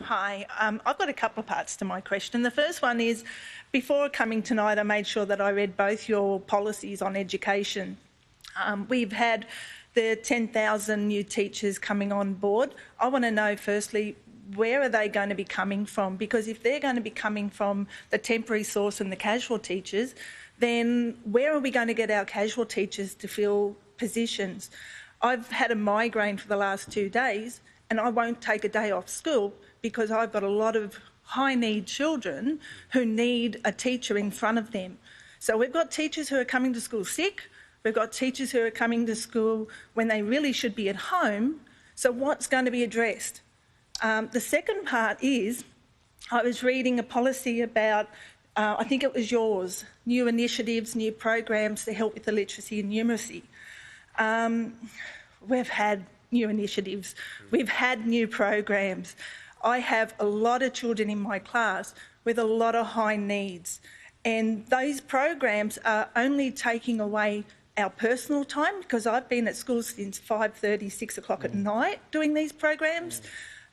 Hi, I've got a couple of parts to my question. The first one is, before coming tonight, I made sure that I read both your policies on education. We've had the 10,000 new teachers coming on board. I want to know, firstly, where are they going to be coming from? Because if they're going to be coming from the temporary source and the casual teachers, then where are we going to get our casual teachers to fill positions? I've had a migraine for the last 2 days and I won't take a day off school because I've got a lot of high-need children who need a teacher in front of them. So we've got teachers who are coming to school sick, we've got teachers who are coming to school when they really should be at home. So what's going to be addressed? The second part is, I was reading a policy about, I think it was yours, new initiatives, new programs to help with the literacy and numeracy. We've had new initiatives, we've had new programs. I have a lot of children in my class with a lot of high needs, and those programs are only taking away our personal time, because I've been at school since 5:30, 6 o'clock at night doing these programs.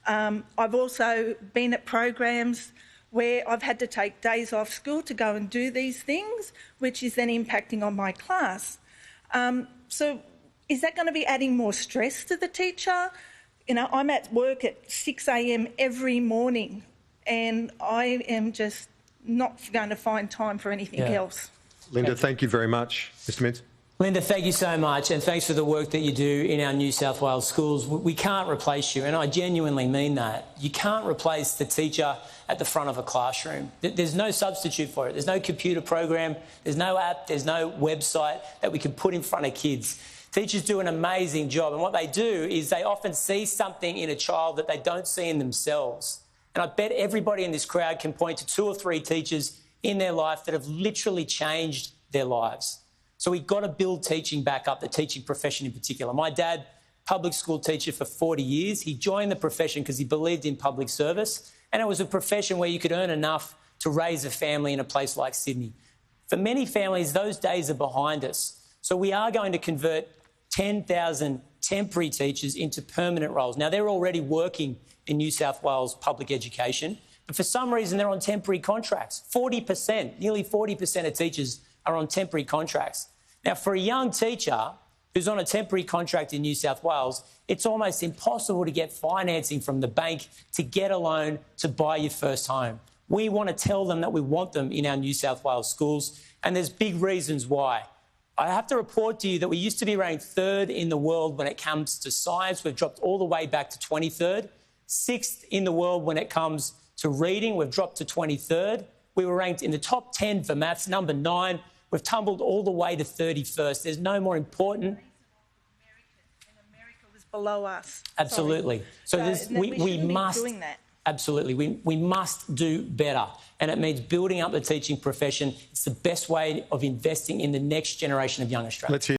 I've also been at programs where I've had to take days off school to go and do these things, which is then impacting on my class. So is that going to be adding more stress to the teacher? You know, I'm at work at 6 a.m. every morning and I am just not going to find time for anything else. Linda, thank you very much. Mr Mintz. Linda, thank you so much, and thanks for the work that you do in our New South Wales schools. We can't replace you, and I genuinely mean that. You can't replace the teacher at the front of a classroom. There's no substitute for it. There's no computer program, there's no app, there's no website that we can put in front of kids. Teachers do an amazing job, and what they do is they often see something in a child that they don't see in themselves. And I bet everybody in this crowd can point to 2 or 3 teachers in their life that have literally changed their lives. So we've got to build teaching back up, the teaching profession in particular. My dad, public school teacher for 40 years, he joined the profession because he believed in public service, and it was a profession where you could earn enough to raise a family in a place like Sydney. For many families, those days are behind us. So we are going to convert 10,000 temporary teachers into permanent roles. Now, they're already working in New South Wales public education, but for some reason they're on temporary contracts. 40%, nearly 40% of teachers are on temporary contracts. Now, for a young teacher who's on a temporary contract in New South Wales, it's almost impossible to get financing from the bank to get a loan to buy your first home. We want to tell them that we want them in our New South Wales schools, and there's big reasons why. I have to report to you that we used to be ranked 3rd in the world when it comes to science. We've dropped all the way back to 23rd. 6th in the world when it comes to reading. We've dropped to 23rd. We were ranked in the top 10 for maths, number 9. We've tumbled all the way to 31st. There's no more important. America was below us. Absolutely. Sorry. So we must be doing that. Absolutely. We must do better. And it means building up the teaching profession. It's the best way of investing in the next generation of young Australians.